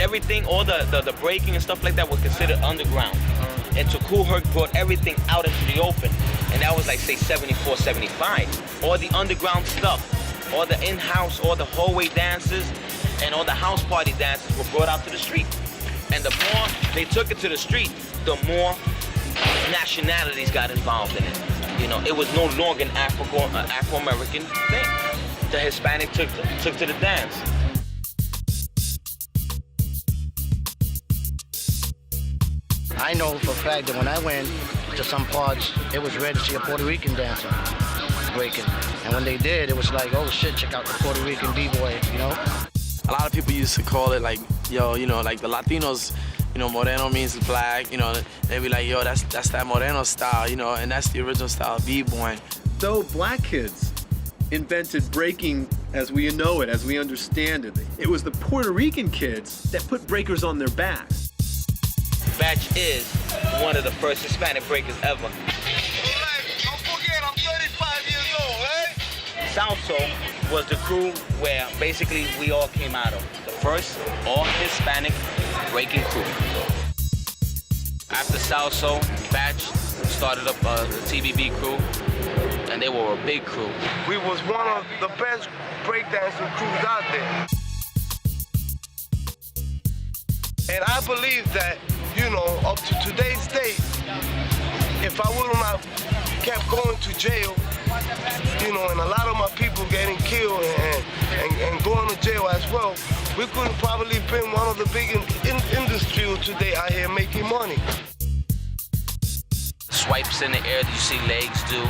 everything, all the breaking and stuff like that was considered underground. And Cool Herc brought everything out into the open. And that was like, say, 74, 75. All the underground stuff, all the in-house, all the hallway dances, and all the house party dances were brought out to the street. And the more they took it to the street, the more nationalities got involved in it. You know, it was no longer an Afro-American thing. The Hispanic took to the dance. I know for a fact that when I went to some parts, it was rare to see a Puerto Rican dancer breaking. And when they did, it was like, oh shit, check out the Puerto Rican B-boy, you know? A lot of people used to call it like, yo, you know, like the Latinos, you know, Moreno means black, you know, they'd be like, yo, that's that Moreno style, you know, and that's the original style of B-boy. Though black kids invented breaking as we know it, as we understand it, it was the Puerto Rican kids that put breakers on their backs. Batch is one of the first Hispanic breakers ever. Don't forget, I'm 35 years old, eh? South Soul was the crew where basically we all came out of. The first all Hispanic breaking crew. After South Soul, Batch started up the TBB crew, and they were a big crew. We was one of the best breakdancing crews out there. And I believe that, you know, up to today's date, if I would have kept going to jail, you know, and a lot of my people getting killed and going to jail as well, we could have probably been one of the big industries today out here making money. Swipes in the air that you see legs do,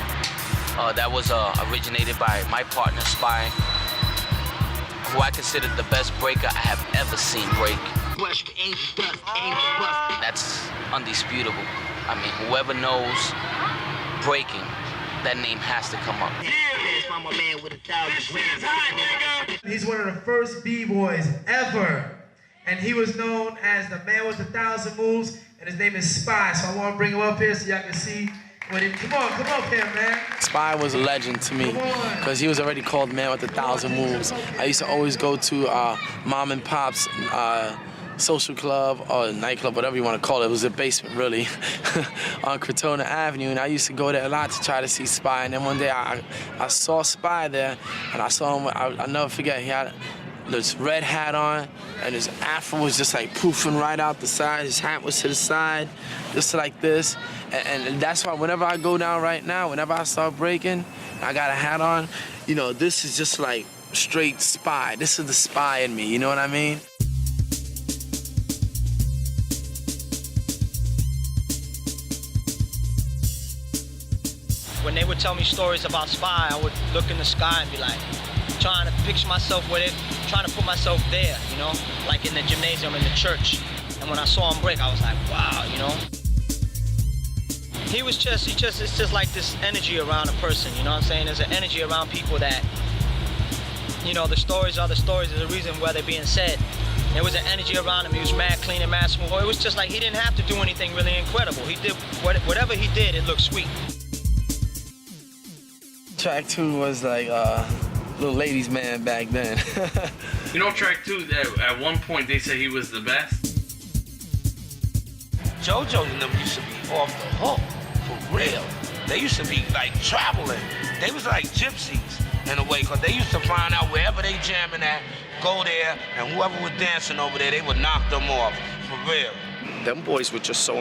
that was originated by my partner, Spy, who I consider the best breaker I have ever seen break. That's undisputable. I mean, whoever knows breaking, that name has to come up. He's one of the first B-boys ever, and he was known as the man with 1,000 moves, and his name is Spy. So I want to bring him up here so y'all can see what he. Come up here, man. Spy was a legend to me because he was already called man with 1,000 moves. I used to always go to mom and pop's social club or nightclub, whatever you want to call it. It was a basement, really, on Crotona Avenue, and I used to go there a lot to try to see Spy. And then one day I saw Spy there, and I saw him. I'll never forget. He had this red hat on, and his afro was just like poofing right out the side. His hat was to the side, just like this. And that's why whenever I go down right now, whenever I start breaking, I got a hat on, you know, this is just like straight Spy. This is the Spy in me, you know what I mean? When they would tell me stories about Spy, I would look in the sky and be like, trying to picture myself with it, trying to put myself there, you know, like in the gymnasium, in the church. And when I saw him break, I was like, wow, you know. It's just like this energy around a person, you know what I'm saying? There's an energy around people that, you know, the stories are the stories. There's a reason why they're being said. There was an energy around him. He was mad clean and mad smooth. It was just like he didn't have to do anything really incredible. He did whatever he did, it looked sweet. Track 2 was like little ladies' man back then. You know, Track 2, at one point they said he was the best. JoJo and them used to be off the hook, for real. They used to be like traveling. They was like gypsies in a way, because they used to find out wherever they jamming at, go there, and whoever was dancing over there, they would knock them off, for real. Them boys were just so